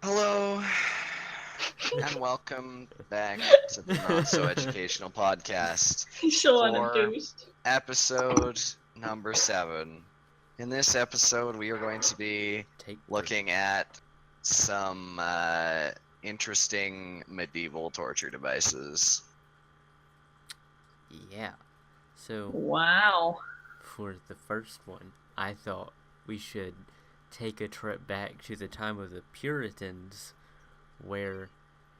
Hello, and welcome back to the Not So Educational Podcast He's so for unintroduced. episode number 7. In this episode, we are going to be looking at some interesting medieval torture devices. Yeah. So, Wow. for the first one, I thought we should take a trip back to the time of the Puritans, where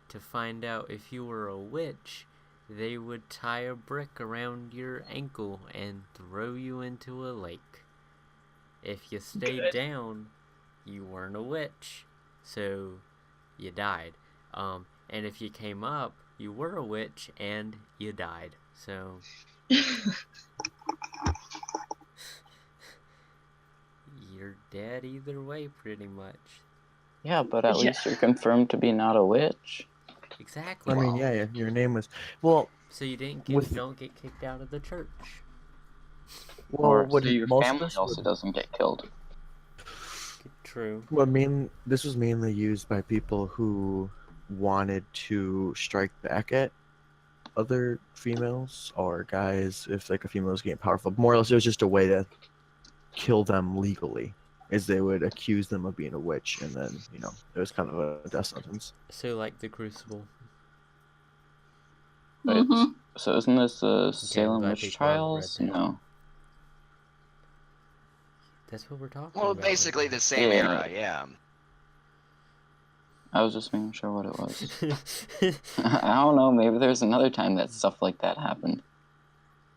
to find out if you were a witch, they would tie a brick around your ankle and throw you into a lake. If you stayed down, you weren't a witch, so you died. And if you came up, you were a witch and you died. So you're dead either way, pretty much. Yeah, but at least you're confirmed to be not a witch. Exactly. I mean, yeah, your name was So you don't get kicked out of the church. Or what so your most family also doesn't get killed. True. Well, this was mainly used by people who wanted to strike back at other females or guys if like a female was getting powerful. More or less, it was just a way to kill them legally, as they would accuse them of being a witch, and then it was kind of a death sentence. So like the Crucible. Right. So isn't this the Salem glad witch people haven't trials? read that. No. That's what we're talking Well, about. basically the same Yeah. era, yeah. I was just making sure what it was. I don't know, maybe there's another time that stuff like that happened.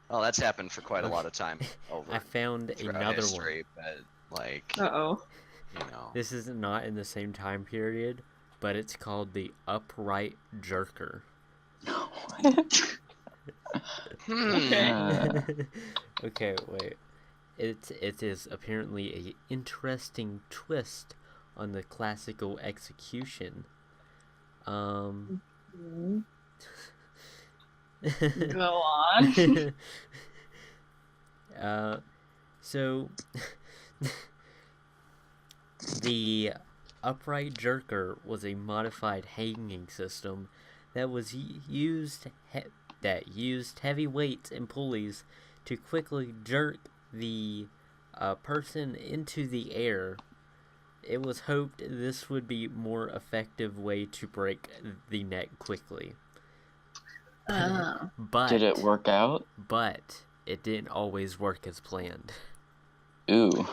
Well, that's happened for quite a lot of time over I found throughout another history, one. but like, Uh-oh. This is not in the same time period, but it's called the upright jerker. Okay. Okay, wait. It is apparently a interesting twist on the classical execution. Go on. So the upright jerker was a modified hanging system that was used heavy weights and pulleys to quickly jerk the person into the air. It was hoped this would be more effective way to break the neck quickly. But did it work out? But it didn't always work as planned. Ooh.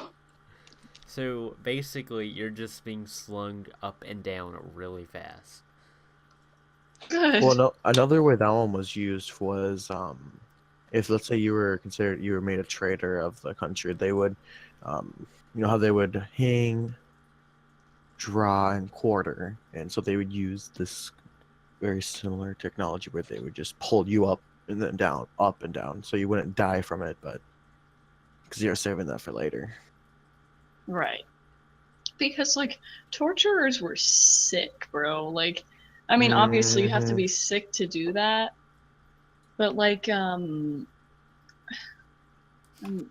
So basically, you're just being slung up and down really fast. Good. Well, no, another way that one was used was if let's say you were made a traitor of the country, they would, how they would hang, draw, and quarter, and so they would use this very similar technology where they would just pull you up and then down, up and down, so you wouldn't die from it, but because you're saving that for later. Right. Because, like, torturers were sick, bro. Like, I mean, obviously you have to be sick to do that, but, like, You could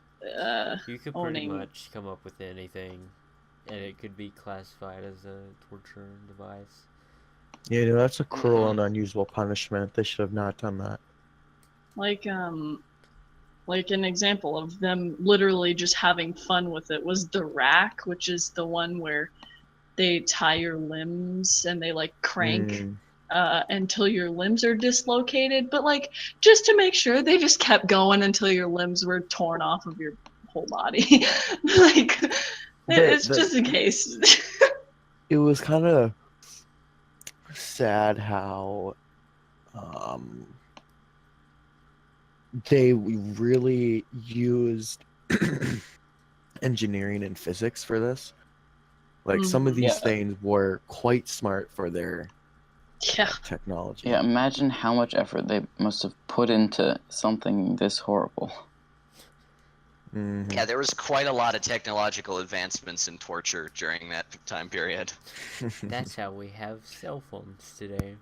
pretty owning- much come up with anything, and it could be classified as a torture device. Yeah, that's a cruel and unusual punishment. They should have not done that. like an example of them literally just having fun with it was the rack, which is the one where they tie your limbs and they like crank until your limbs are dislocated, but like just to make sure, they just kept going until your limbs were torn off of your whole body. Like it's just a case. It was kind of sad how they really used engineering and physics for this. Like some of these things were quite smart for their technology. Yeah, imagine how much effort they must have put into something this horrible. Mm-hmm. Yeah, there was quite a lot of technological advancements in torture during that time period. That's how we have cell phones today.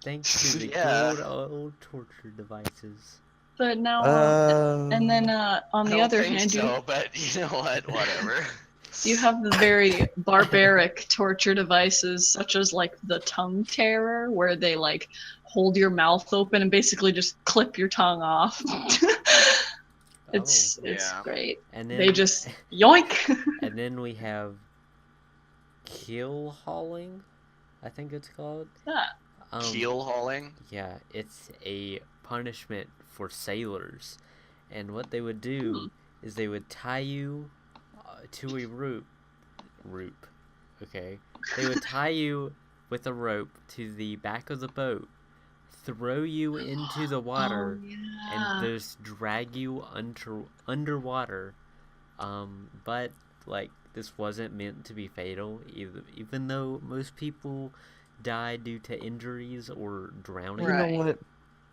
Thanks to the Yeah. good old torture devices. But now, and then on the I don't other think hand, so, but you know what? Whatever. You have the very barbaric torture devices, such as like the tongue tearer, where they like hold your mouth open and basically just clip your tongue off. It's Yeah. great. And then They just yoink. and then we have keel hauling, I think it's called. Yeah. Keel hauling? Yeah, it's a punishment for sailors. And what they would do is they would tie you to a rope. Okay? They would tie you with a rope to the back of the boat, throw you into the water, and just drag you underwater. But, like, this wasn't meant to be fatal, even though most people die due to injuries or drowning. You know what?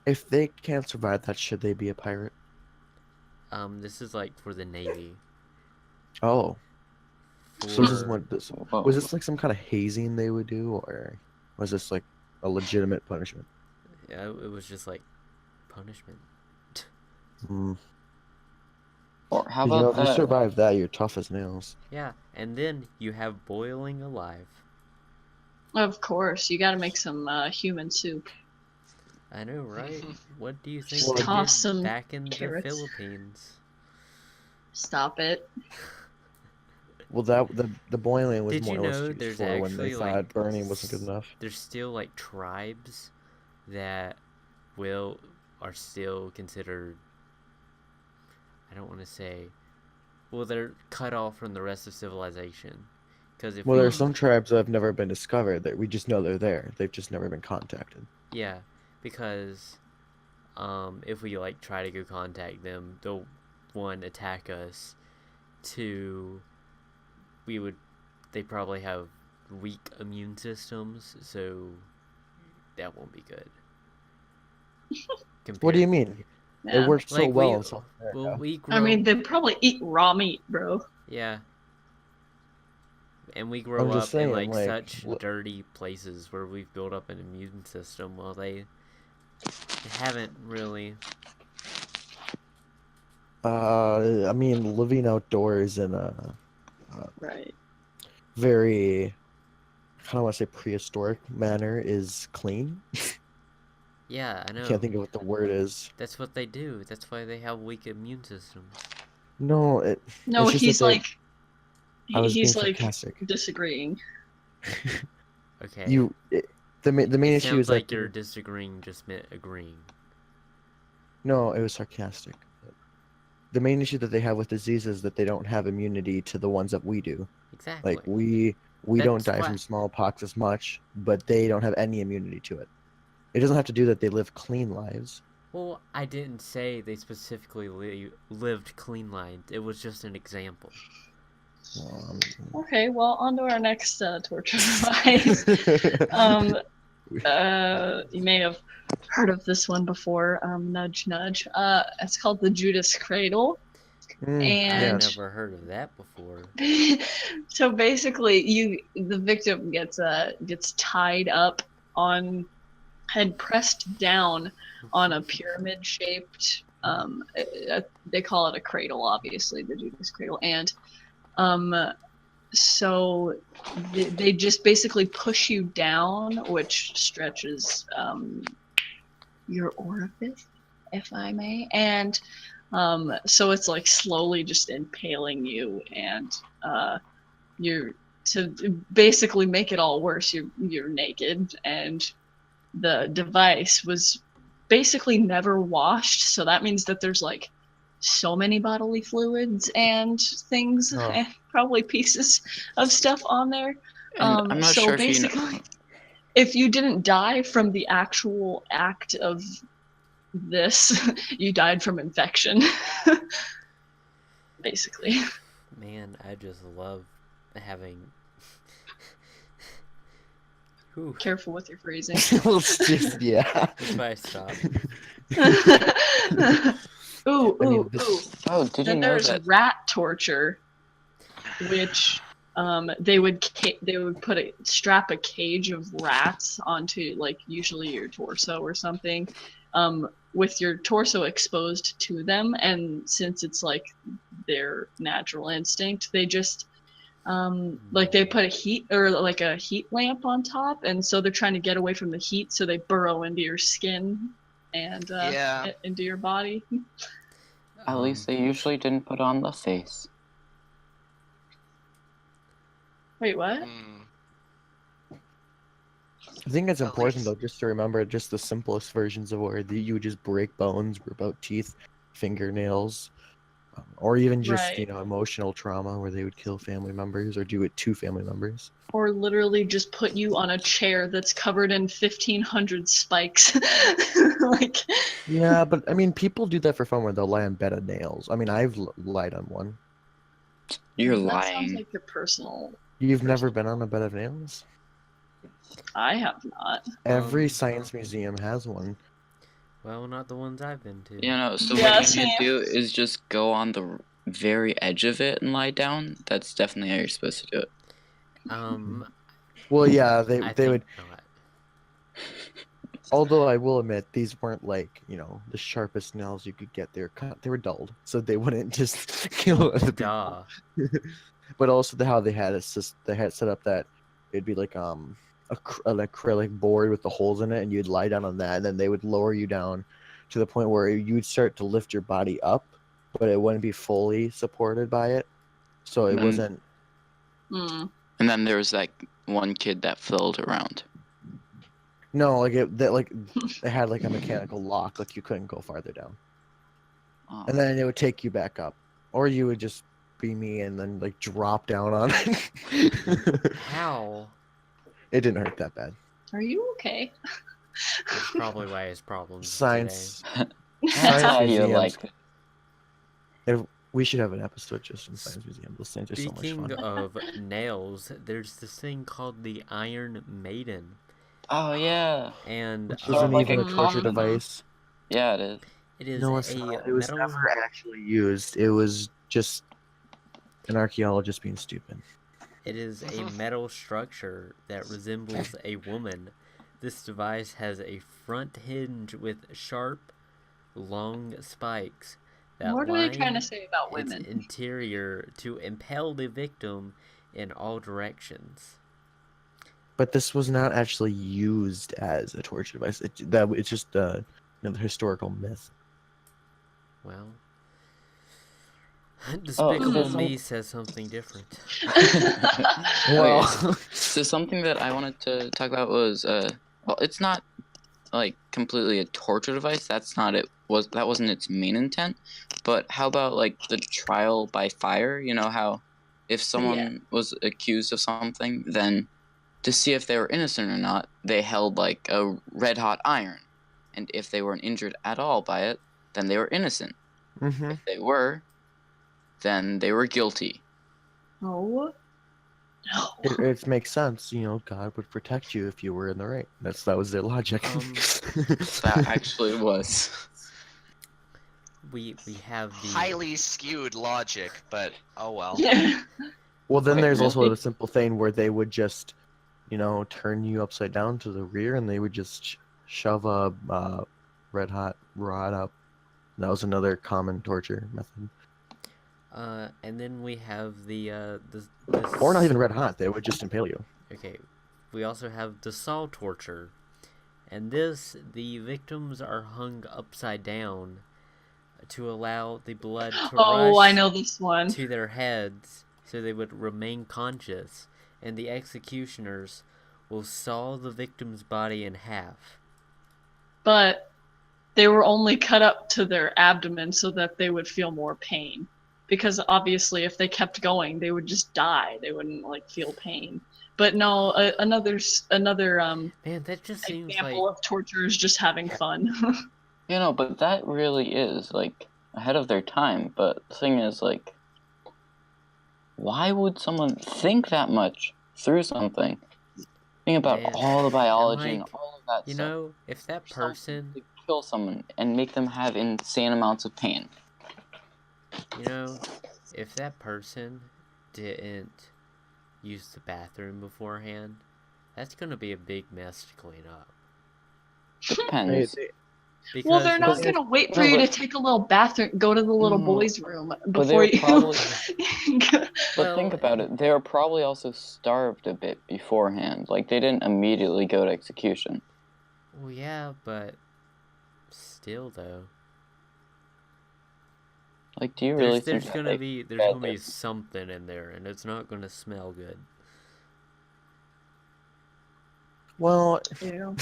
If they can't survive that, should they be a pirate? This is like for the Navy. Oh. So this is what this Whoa. was this like some kind of hazing they would do, or was this like a legitimate punishment? Yeah, it was just like punishment. Or how You know, about if you that? survive that, you're tough as nails. Yeah, and then you have boiling alive. Of course, you got to make some human soup. I know, right? What do you think Just they toss did some back in carrots. the Philippines? Stop it. Well, the boiling was Did more you or less know used there's for when they actually, thought like, burning wasn't good enough. There's still like tribes that are still considered, I don't want to say, well, they're cut off from the rest of civilization. Because if Well, we, there are some tribes that have never been discovered that we just know they're there. They've just never been contacted. yeah, because if we like try to go contact them, they'll one attack us. Two, they probably have weak immune systems, so that won't be good. What do you mean? Yeah. It worked so Like, well we- in South America. Well, we grow. I mean, they probably eat raw meat, bro. Yeah. And we grow I'm up just saying, in like like, such dirty places where we've built up an immune system, while they haven't really. I mean, living outdoors in a Right. very, I kind of want to say prehistoric manner is clean. Yeah, I know. Can't think of what the word is. That's what they do. That's why they have weak immune systems. No, No, it's just he's that they- like, I was he's being like sarcastic. disagreeing. Okay. The main it issue sounds is like that you're disagreeing just meant agreeing. no, it was sarcastic. The main issue that they have with disease is that they don't have immunity to the ones that we do. Exactly. Like we don't That's die why- from smallpox as much, but they don't have any immunity to it. It doesn't have to do that they live clean lives. Well, I didn't say they specifically lived clean lives. It was just an example. Okay, well, on to our next torture device. You may have heard of this one before. Nudge, nudge. It's called the Judas Cradle. I've And never heard of that before. so basically, the victim gets tied up on and pressed down on a pyramid-shaped. They call it a cradle, obviously, the Judas Cradle, and so they just basically push you down, which stretches your orifice, if I may, and so it's like slowly just impaling you, and you're to basically make it all worse. You're naked, and the device was basically never washed, so that means that there's like so many bodily fluids and things and probably pieces of stuff on there. And I'm not so sure if basically, if you didn't die from the actual act of this, you died from infection. Basically. Man, I just love having. Whew. Careful with your phrasing. Let's just If I stop. Ooh, I mean, ooh, ooh. Oh, did you Then know there's that? rat torture, which they would strap a cage of rats onto, like, usually your torso or something, with your torso exposed to them, and since it's like their natural instinct, they just Like they put a heat or like a heat lamp on top, and so they're trying to get away from the heat, so they burrow into your skin and Yeah. into your body. At least they usually didn't put on the face. Wait, what? Mm. I think it's At important least- though just to remember just the simplest versions of war. You would just break bones, rip out teeth, fingernails, or even just Right. emotional trauma where they would kill family members or do it to family members. Or literally just put you on a chair that's covered in 1,500 spikes. Like. Yeah, but I mean, people do that for fun where they'll lie on bed of nails. I mean, I've lied on one. You're That lying. sounds like your personal. You've never been on a bed of nails? I have not. Every science museum has one. Well, not the ones I've been to. So Yeah, what you same. need to do is just go on the very edge of it and lie down. That's definitely how you're supposed to do it. Well, yeah, I they would. think not. Although I will admit, these weren't like the sharpest nails you could get. They were dulled, so they wouldn't just kill other people. Duh. But also how they had set up that it'd be like an acrylic board with the holes in it, and you'd lie down on that, and then they would lower you down to the point where you'd start to lift your body up, but it wouldn't be fully supported by it, so it wasn't. Mm. And then there was that one kid that floated around. No, it had like a mechanical lock, like you couldn't go farther down. Oh. And then it would take you back up, or you would just be me and then like drop down on it. How? It didn't hurt that bad. Are you okay? That's probably why his problems Science. That's Science how you museums. like it. We should have an episode just from science museum. Those things are so much Speaking fun. of nails, there's this thing called the Iron Maiden, Oh yeah. and Which Sort isn't of like even a a torture condom. device. Yeah, it is. it is No, it's a not. It was metal. never actually used. It was just an archaeologist being stupid. It is a metal structure that resembles a woman. This device has a front hinge with sharp, long spikes that What are they trying to line say about its women? interior to impel the victim in all directions. But this was not actually used as a torture device. It's just the historical myth. Well, Despicable so- Me says something different. Well, So something that I wanted to talk about was well, it's not like completely a torture device. That wasn't its main intent. But how about like the trial by fire? You know how if someone was accused of something, then to see if they were innocent or not, they held like a red hot iron, and if they weren't injured at all by it, then they were innocent. mm-hmm. If they were, then they were guilty. Oh. No. It makes sense. God would protect you if you were in the right. That was their logic. That actually was. We have the Highly skewed logic, but oh well. Yeah. Well, then Wait, there's also really? the simple thing where they would just, turn you upside down to the rear, and they would just shove a red hot rod up. That was another common torture method. and then we have the Or not even red hot. They would just impale you. Okay, we also have the saw torture, and the victims are hung upside down to allow the blood to Oh, rush I know this one. to their heads so they would remain conscious, and the executioners will saw the victim's body in half. But they were only cut up to their abdomen so that they would feel more pain. Because obviously, if they kept going, they would just die. They wouldn't feel pain. But no, another Man, that just seems example like of torture is just having fun. But that really is ahead of their time. But the thing is, why would someone think that much through something? Think about Man, all the biology and like, all of that stuff. if that For someone person, to kill someone and make them have insane amounts of pain. if that person didn't use the bathroom beforehand, that's gonna be a big mess to clean up. Depends. Well, they're not Because gonna wait for No, you to but- take a little bathroom, go to the little No, boys' room but before they're you. probably. Go- But think about it. They were probably also starved a bit beforehand. Like they didn't immediately go to execution. Well, yeah, but still though. Like, do you really There's think gonna that be they there's fed gonna be their- something in there, and it's not gonna smell good. Well, Yeah.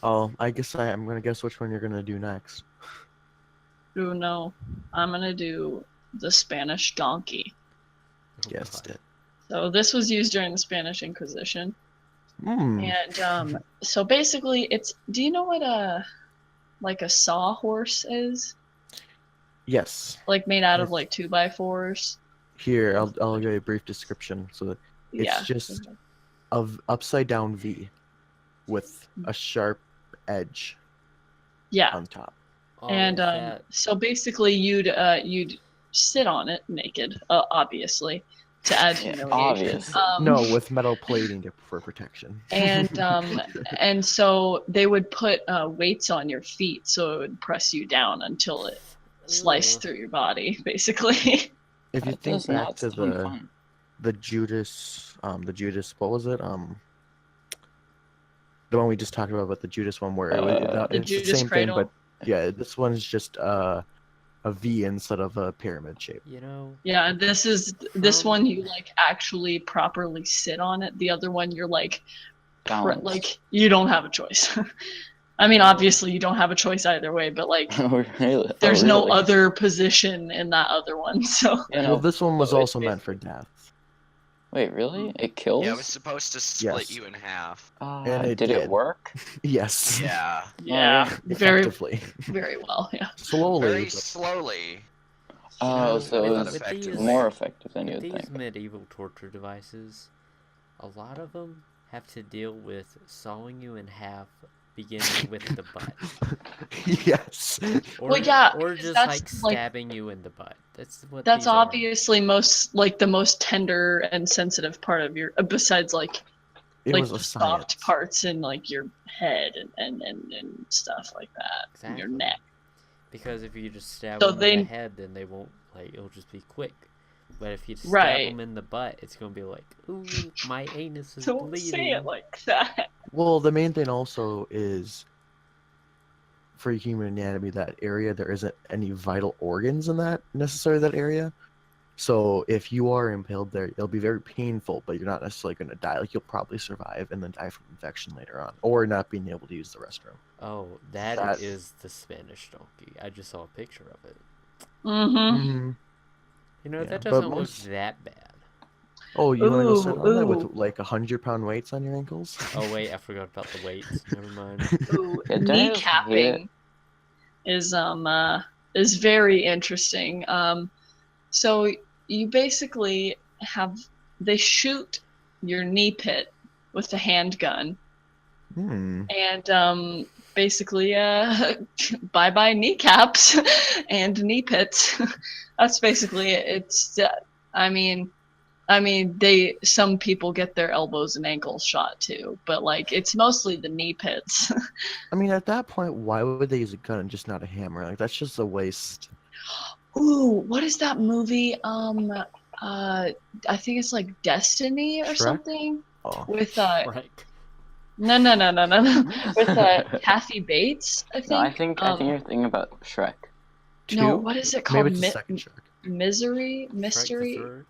oh, I guess I'm gonna guess which one you're gonna do next. Ooh, no. I'm gonna do the Spanish donkey. Oh, Guessed God. it. So this was used during the Spanish Inquisition. Hmm. And so basically it's, do you know what a sawhorse is? Yes. Like made out of Yes. like 2x4s? Here, I'll give you a brief description. So that it's Yeah. just of upside down V with a sharp edge Yeah. on top. Oh, And is that so basically you'd sit on it naked, obviously, to add Yeah, humiliation. obvious. No, with metal plating for protection. And so they would put weights on your feet so it would press you down until it sliced Ugh. through your body, basically. If you That think does back not to sound fun. the Judas, what was it? The one we just talked about the Judas one, where The it's Judas the same Cradle. thing, but yeah, this one's just a V instead of a pyramid shape. you know? Yeah, this From- one you like actually properly sit on it. The other one you're like Balanced. like you don't have a choice. I mean, Oh. obviously you don't have a choice either way, but like Oh, really? there's Oh, no really? other position in that other one. So You know, Well, this one was so it's also meant for death, wait, really? It kills? Yeah, it was supposed to split Yes. you in half. and it did it work? yes, Yeah, yeah, very effectively, very well. Yeah. slowly. very but- slowly. Oh, know, so with- it not was with effectively. more effective than With you'd these think. medieval torture devices, a lot of them have to deal with sawing you in half, beginning with the butt, yes. or, Well, yeah, or because just that's, like like- stabbing you in the butt. That's what. That's these are. obviously the most tender and sensitive part of your besides like It like was the a soft science. parts in like your head and stuff like that. And your Exactly. neck. Because if you just stab So them in they- the head, then they won't like. It'll just be quick. But if you stab Right. them in the butt, it's gonna be like, ooh, my anus is Don't bleeding. say it like that. Well, the main thing also is for human anatomy, that area, there isn't any vital organs in that area. So if you are impaled there, it'll be very painful, but you're not necessarily going to die. Like you'll probably survive and then die from infection later on, or not being able to use the restroom. Oh, that That- is the Spanish donkey. I just saw a picture of it. Mm-hmm. Mm-hmm. You know, Yeah, that but doesn't look most- that bad. Oh, you want to go sit on that Ooh. with like 100-pound weights on your ankles? Oh wait, I forgot about the weights. Never mind. Ooh, Yeah, don't you just hate kneecapping is very interesting. So you basically they shoot your knee pit with a handgun, Hmm. and basically bye bye kneecaps and knee pits. That's basically it. It's I mean, some people get their elbows and ankles shot too, but like it's mostly the knee pits. I mean, at that point, why would they use a gun and just not a hammer? Like that's just a waste. Ooh, what is that movie? I think it's like Destiny or Shrek? something Oh, with Right. no, with Kathy Bates. I think. No, I think you're thinking about Shrek. No, two? what is it called? Maybe it's the second Shrek. Misery, Shrek the mystery. Third,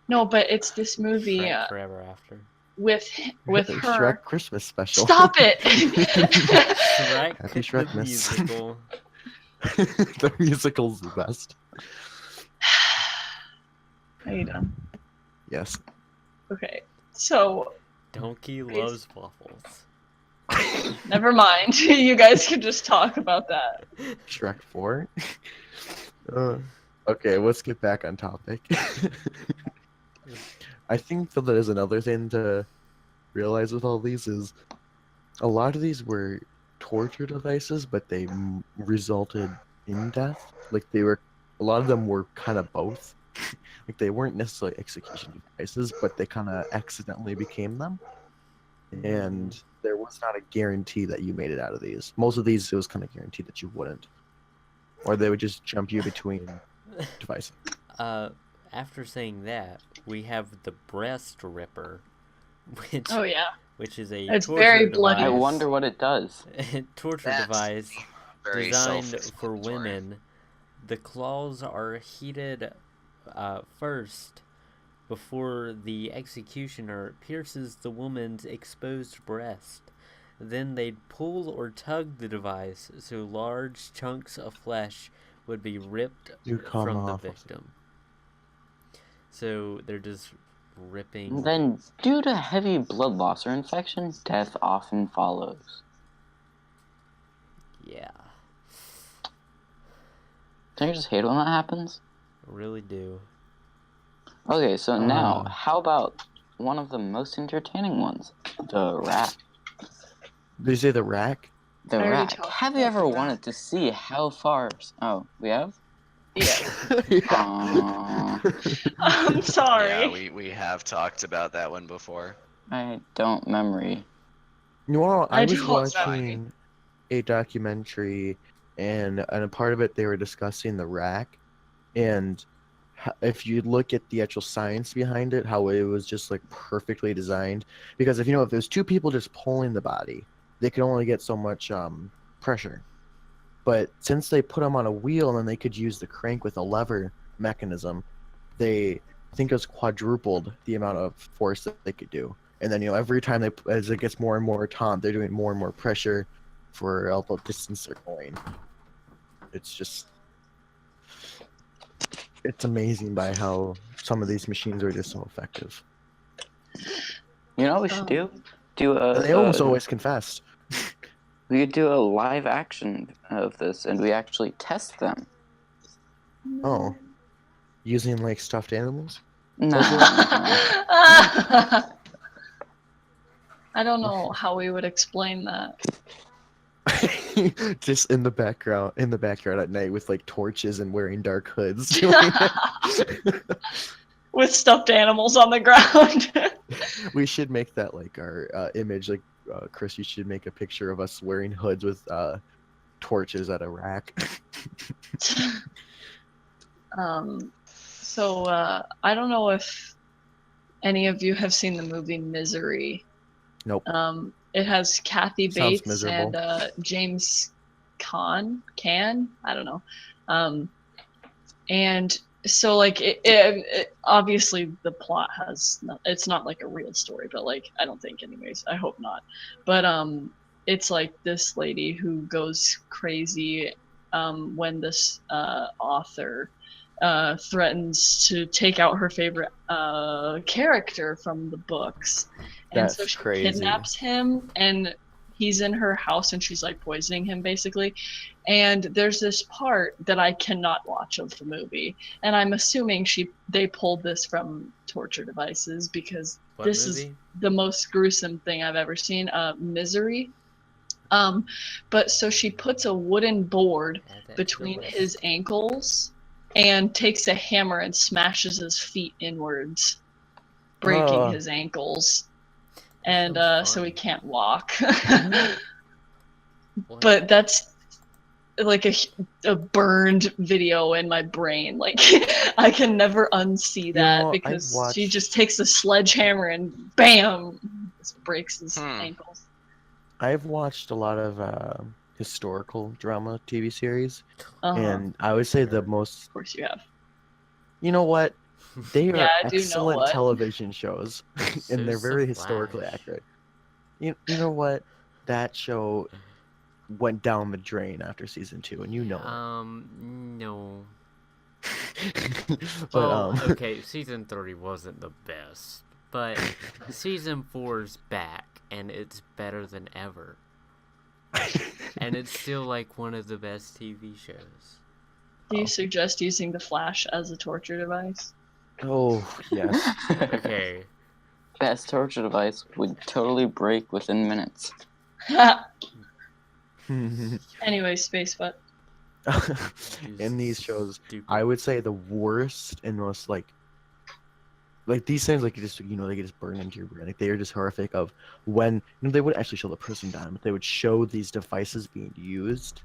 No, but it's this movie Shrek Forever After. with The her. Shrek Christmas special. Stop it! Shrek Happy the Shrekmas. musical. The musical's the best. How you doing? Yes. Okay, so Donkey loves waffles. never mind. You guys can just talk about that. Shrek 4. Okay, let's get back on topic. I think that there's another thing to realize with all these is a lot of these were torture devices, but they resulted in death. Like a lot of them were kind of both. Like they weren't necessarily execution devices, but they kind of accidentally became them. and there was not a guarantee that you made it out of these. Most of these, it was kind of guaranteed that you wouldn't, or they would just jump you between devices. After saying that, we have the breast ripper, which Oh yeah, which is a it's torture very bloody. I device. wonder what it does. Torture That's device very designed for self-explanatory. women. The claws are heated first before the executioner pierces the woman's exposed breast. Then they'd pull or tug the device so large chunks of flesh would be ripped from the victim. So they're just ripping. Then, due to heavy blood loss or infection, death often follows. Yeah, Don't you just hate when that happens? I really do. Okay, so now, how about one of the most entertaining ones? The rack. Did you say the rack? The I already rack. talked Have you about ever the wanted rack. to see how far... Oh, we have? Yeah. Aww, I'm sorry. Yeah, we have talked about that one before. I don't memory. You know, I I was do watching a documentary, and a part of it they were discussing the rack, and if you look at the actual science behind it, how it was just like perfectly designed. Because if there's two people just pulling the body, they can only get so much pressure. But since they put them on a wheel and then they could use the crank with a lever mechanism, they think it was quadrupled the amount of force that they could do. And then every time as it gets more and more taut, they're doing more and more pressure for all the distance they're going. It's amazing by how some of these machines are just so effective. You know what we should do? Do And they almost always confessed. We could do a live action of this, and we actually test them. Oh, using like stuffed animals? No. I don't know how we would explain that. Just in the backyard at night with like torches and wearing dark hoods. With stuffed animals on the ground. We should make that like our image. Like Chris, you should make a picture of us wearing hoods with torches at a rack. So I don't know if any of you have seen the movie Misery. Nope. It has Kathy Sounds Bates miserable. and James Caan. I don't know. And so like it obviously the plot it's not like a real story, but like I don't think anyways. I hope not. But it's like this lady who goes crazy when this author threatens to take out her favorite character from the books. And That's so she crazy. kidnaps him, and he's in her house, and she's like poisoning him basically. And there's this part that I cannot watch of the movie, and I'm assuming they pulled this from torture devices because this is the most gruesome thing I've ever seen. Misery. But so she puts a wooden board between his ankles and takes a hammer and smashes his feet inwards, breaking his ankles. And so he can't walk. But that's like a burned video in my brain. Like I can never unsee that because she just takes a sledgehammer and bam, just breaks his ankles. I've watched a lot of historical drama TV series, and I would say the most. Of course, you have. You know what? They are I do know excellent what. television shows, and they're very historically accurate. You know what? That show went down the drain after season 2, and you know it. No. But Well, okay, season 3 wasn't the best, but season 4's back, and it's better than ever. And it's still like one of the best TV shows. Do you suggest using the Flash as a torture device? Oh, yes. Okay. Best torture device would totally break within minutes. Anyway, Space Butt. In these shows, I would say the worst and most like like these things, like they could just burn into your brain. Like they are just horrific. Of when they wouldn't actually show the person dying, but they would show these devices being used,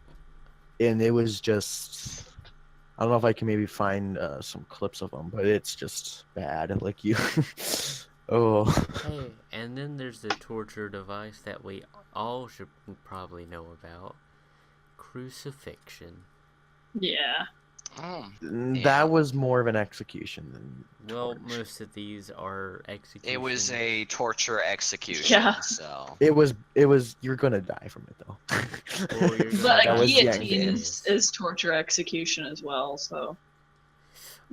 and it was just. I don't know if I can maybe find some clips of them, but it's just bad. Like you, oh. Hey, and then there's the torture device that we all should probably know about. Crucifixion. Yeah. Oh, That yeah. was more of an execution than Well, torch. most of these are execution. It was a torture execution. Yeah. So It was. You're gonna die from it though. Well, you're But That a was the end guillotine game. is torture execution as well, so.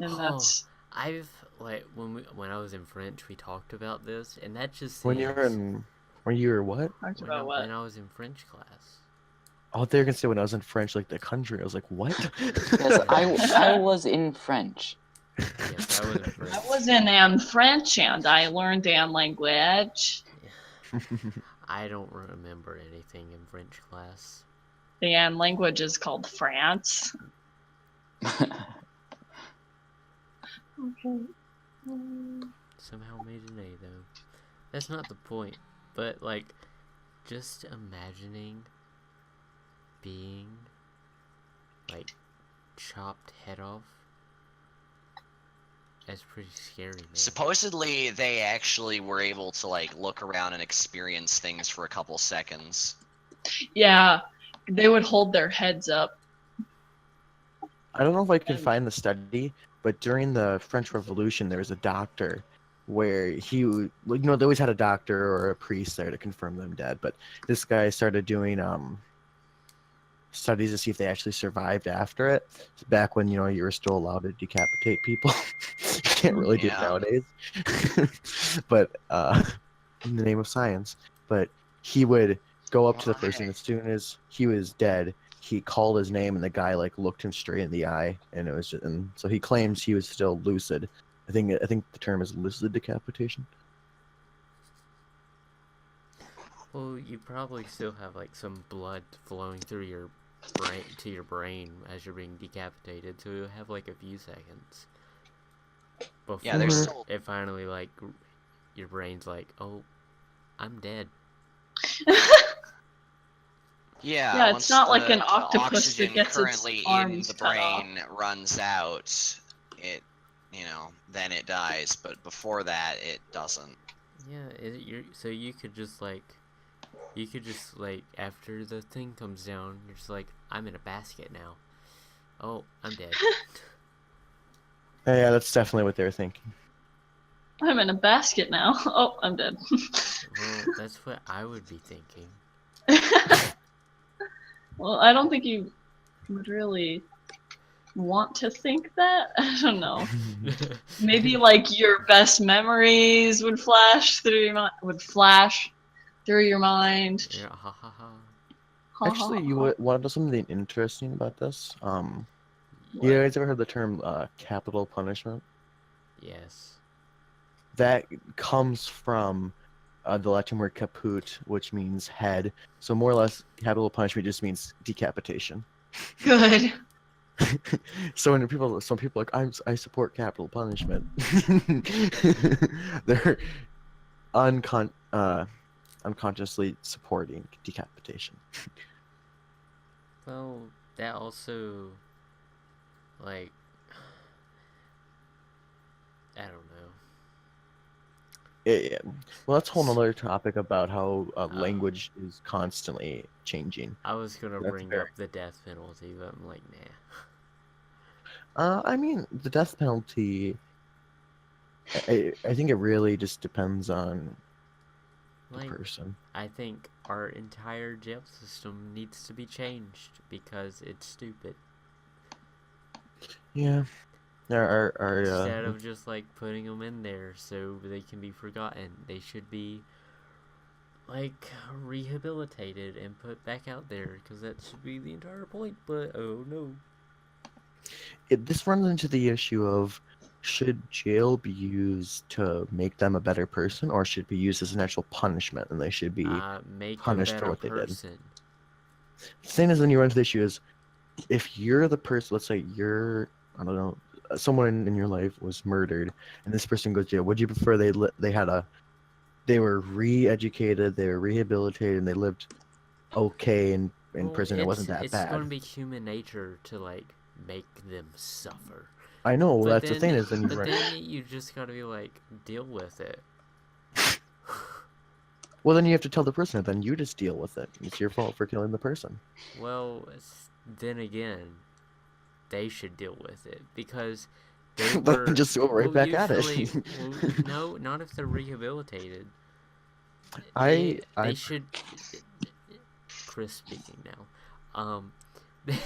And that's. I've like when I was in French, we talked about this, and that just When seems- you were what? Talked about what? when I was in French class. Oh, they were gonna say when I was in French, like the country. I was like, what? Yes, I was in French. Yes, I was in French. I was in French and I learned the language. I don't remember anything in French class. The language is called France. Okay. Somehow made an A though. That's not the point. But like, just imagining being like chopped head off. That's pretty scary, man. supposedly they actually were able to like look around and experience things for a couple seconds. Yeah, they would hold their heads up. I don't know if I can find the study, but during the French Revolution, there was a doctor where he, they always had a doctor or a priest there to confirm them dead. But this guy started doing studies to see if they actually survived after it. It's back when you were still allowed to decapitate people. You can't really do it Yeah. nowadays. But in the name of science. But he would go up to the person as soon as he was dead. He called his name, and the guy like looked him straight in the eye, and it was just, and so he claims he was still lucid. I think the term is lucid decapitation. Well, you probably still have like some blood flowing through your brain to your brain as you're being decapitated, so you'll have like a few seconds before Yeah, there's still it finally like your brain's like, oh, I'm dead. Yeah, Yeah, it's once not like the- an the octopus that oxygen gets its currently in arms the cut off. brain runs out, it then it dies, but before that it doesn't. Yeah, so you could just like after the thing comes down, you're just like, I'm in a basket now. Oh, I'm dead. Yeah, that's definitely what they were thinking. I'm in a basket now. Oh, I'm dead. Well, that's what I would be thinking. Well, I don't think you would really want to think that. I don't know. Maybe like your best memories would flash through your mind. Yeah, ha ha ha. Actually, you want to know something interesting about this? What? You guys ever heard the term capital punishment? Yes. That comes from the Latin word caput, which means head. So more or less, capital punishment just means decapitation. Good. So when some people are like, I support capital punishment. They're unconsciously supporting decapitation. Well, that also, like, I don't know. Yeah. Well, that's a whole nother topic about how language is constantly changing. I was gonna That's bring fair. up the death penalty, but I'm like, nah. I mean, the death penalty. I think it really just depends on the Like, person. I think our entire jail system needs to be changed because it's stupid. Yeah. Our Instead of just like putting them in there so they can be forgotten, they should be like rehabilitated and put back out there because that should be the entire point. But oh no. this runs into the issue of should jail be used to make them a better person, or should it be used as an actual punishment, and they should be Make punished a for better what they did. person. The thing is, when you run into the issue is, if you're the person, let's say you're, I don't know, someone in your life was murdered, and this person goes to jail, would you prefer they were re-educated, they were rehabilitated, and they lived okay in Well, prison? It wasn't that it's going to bad. be human nature to like make them suffer. I know. Well, But that's the thing is then you but run. then you just got to be like, deal with it. Well, then you have to tell the person. Then you just deal with it. It's your fault for killing the person. Well, then again, they should deal with it because they Then were just go right back at it. well, no, not if they're rehabilitated. I They should. Chris speaking now. They,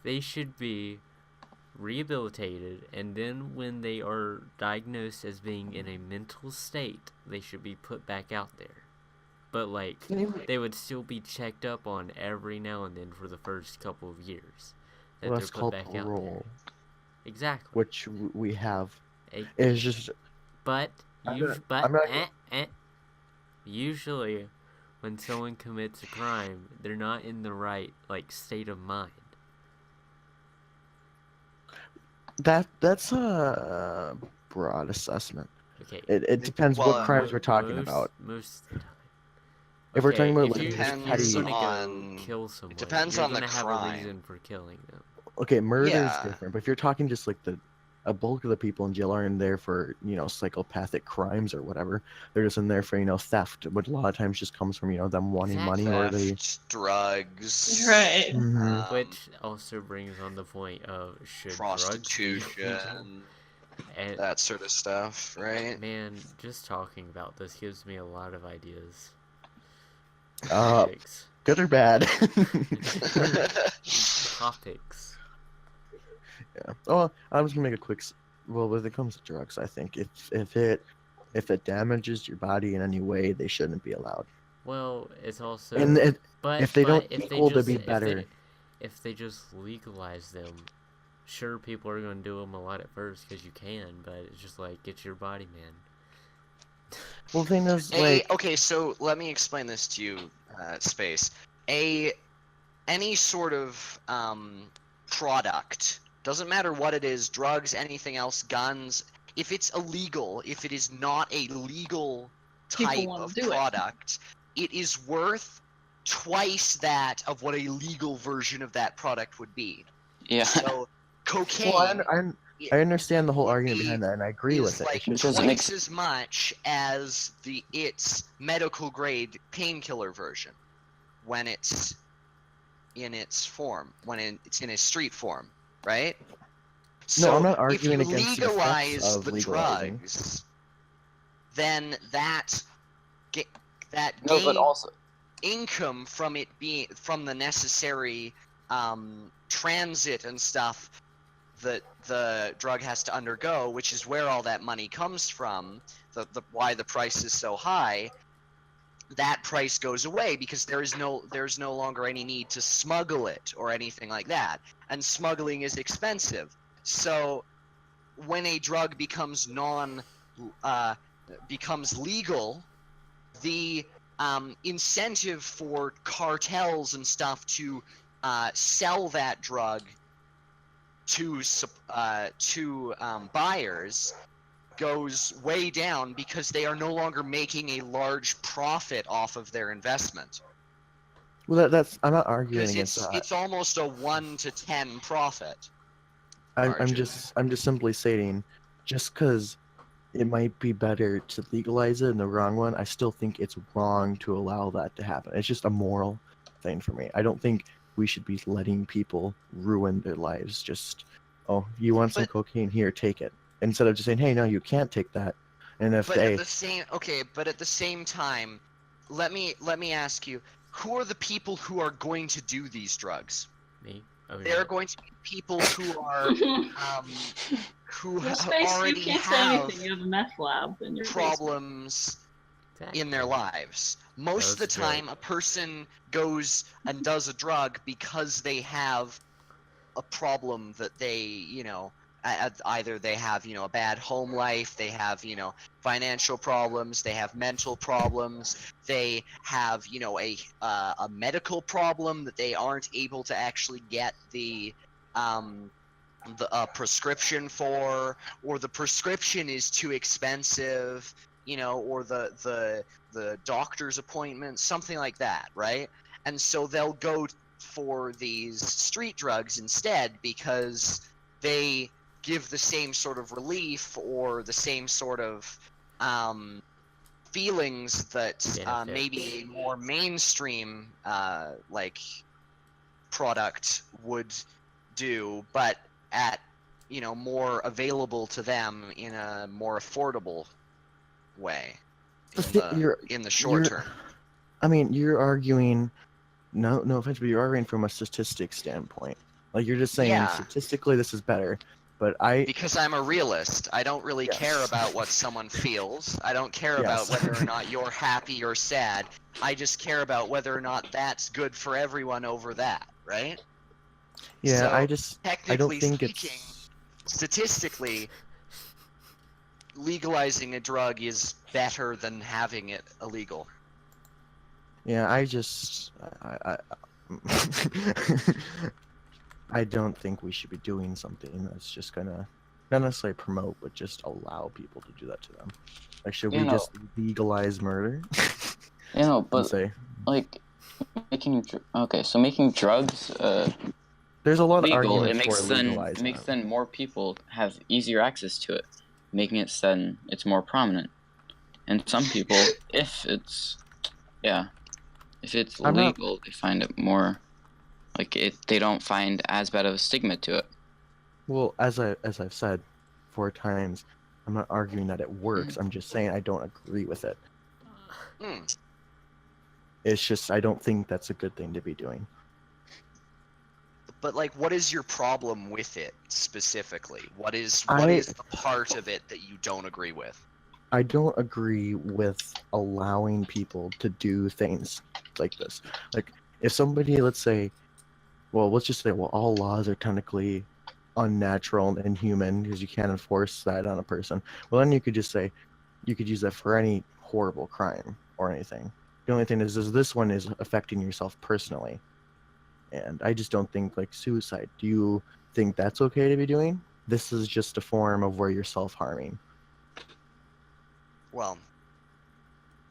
they should be rehabilitated, and then when they are diagnosed as being in a mental state, they should be put back out there. But like, they would still be checked up on every now and then for the first couple of years that well, they're that's put called back out there. parole, Exactly. which we have. A- It's just But I'm usually, when someone commits a crime, they're not in the right like state of mind. that's a broad assessment. Okay. It depends what Well, crimes we're talking about. Most of the time. If we're talking about if like you're, just if petty, you're gonna go on- kill someone, depends you're on the gonna have a crime. reason for killing them. okay, murder is Yeah. different. But if you're talking just like a bulk of the people in jail aren't there for psychopathic crimes or whatever. They're just in there for theft, which a lot of times just comes from them wanting money or they. Theft, drugs, Right. Mhm. Which also brings on the point of should drugs be illegal? prostitution, And that sort of stuff, right? man, just talking about this gives me a lot of ideas. Uh, Topics. good or bad? Topics. Yeah. Oh, I was gonna make a quick. Well, when it comes to drugs, I think if it damages your body in any way, they shouldn't be allowed. Well, it's also And but if they don't if they equal to just be better. if they just legalize them, sure, people are gonna do them a lot at first because you can, but it's just like get your body, man. Well, the thing is, like, Okay, so let me explain this to you, Space. Any sort of product, doesn't matter what it is, drugs, anything else, guns, if it's illegal, if it is not a legal People type wanna of do it. product, it is worth twice that of what a legal version of that product would be. Yeah. So, cocaine. well, I understand the whole would argument be- behind that, and I agree is with it. like It's just- doesn't make twice as much as its medical grade painkiller version when it's in its form, it's in a street form, right? No, I'm not if arguing you against the effects legalize of the legalizing. drugs, then that No, but gain also income from it being from the necessary transit and stuff that the drug has to undergo, which is where all that money comes from, the why the price is so high, that price goes away because there's no longer any need to smuggle it or anything like that, and smuggling is expensive. So when a drug becomes becomes legal, the incentive for cartels and stuff to sell that drug to buyers goes way down because they are no longer making a large profit off of their investment. Well, that's I'm not arguing Because against that. it's almost a 1 to 10 profit. I'm margin. just simply stating, just because it might be better to legalize it in the wrong one, I still think it's wrong to allow that to happen. It's just a moral thing for me. I don't think we should be letting people ruin their lives. Just, oh, you want some But- cocaine? Here, take it. Instead of just saying, hey, no, you can't take that. And if But they, at the same time, let me ask you, who are the people who are going to do these drugs? Me? Oh, They're yeah. going to be people who are who Well, Space, you already can't say have anything. You have a meth lab in your basement. problems in their Exactly. lives. Most of the That's right. time, a person goes and does a drug because they have a problem that they, either they have, a bad home life, they have, financial problems, they have mental problems, they have, a medical problem that they aren't able to actually get the the prescription for, or the prescription is too expensive, you know, or the doctor's appointment, something like that, right? And so they'll go for these street drugs instead because they give the same sort of relief or the same sort of feelings that maybe a more mainstream like product would do, but at, you know, more available to them in a more affordable way in the short term. I mean, you're arguing, no offense, but you're arguing from a statistic standpoint. Like, you're just saying statistically this is better, but because I'm a realist. I don't really care about what someone feels. I don't care about whether or not you're happy or sad. I just care about whether or not that's good for everyone over that, right? Yeah, so, I don't think speaking, statistically, legalizing a drug is better than having it illegal. Yeah, I I don't think we should be doing something that's just gonna not necessarily promote, but just allow people to do that to them. Like, should we just legalize murder? You know, but say, like making drugs there's a lot legal, of it arguments for legalizing. It makes then more people have easier access to it, making it then it's more prominent. And some people, if it's legal, they find it more like they don't find as bad of a stigma to it. Well, as I've said 4 times, I'm not arguing that it works. I'm just saying I don't agree with it. It's just I don't think that's a good thing to be doing. But like, what is your problem with it specifically? What is the part of it that you don't agree with? I don't agree with allowing people to do things like this. Like, if somebody, let's just say, all laws are technically unnatural and inhuman because you can't enforce that on a person. Well, then you could just say, you could use that for any horrible crime or anything. The only thing is this one is affecting yourself personally. And I just don't think, like, suicide. Do you think that's okay to be doing? This is just a form of where you're self-harming. Well,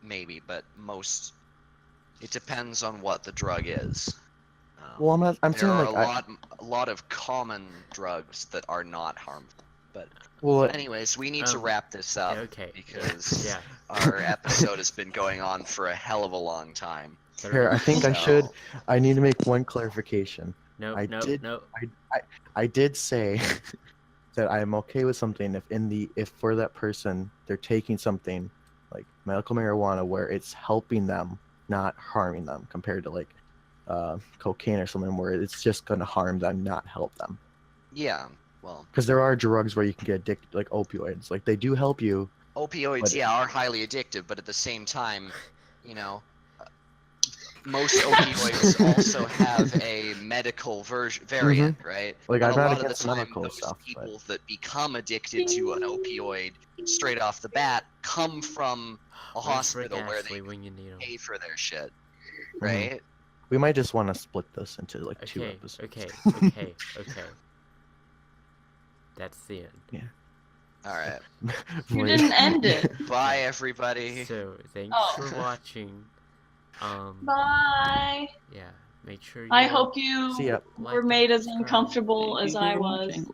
maybe, but it depends on what the drug is. Well, I'm there saying, are like, a lot of common drugs that are not harmful. But anyways, we need to wrap this up because our episode has been going on for a hell of a long time. Here, I think I need to make one clarification. I did say that I'm okay with something if for that person they're taking something like medical marijuana where it's helping them, not harming them, compared to like cocaine or something where it's just going to harm them, not help them. Yeah, well, because there are drugs where you can get addicted, like opioids. Like, they do help you. Opioids, are highly addictive, but at the same time, you know, most opioids also have a medical variant, right? Like, and I'm not a lot against of the time, medical those stuff, people that become addicted to an opioid straight off the bat come from a hospital where they pay for their shit, right? We might just want to split this into like 2 episodes. Okay. That's the end. Yeah. All right. You didn't end it. Bye, everybody. So thanks for watching. Bye. Yeah. Make sure. I hope you were made as uncomfortable as I was.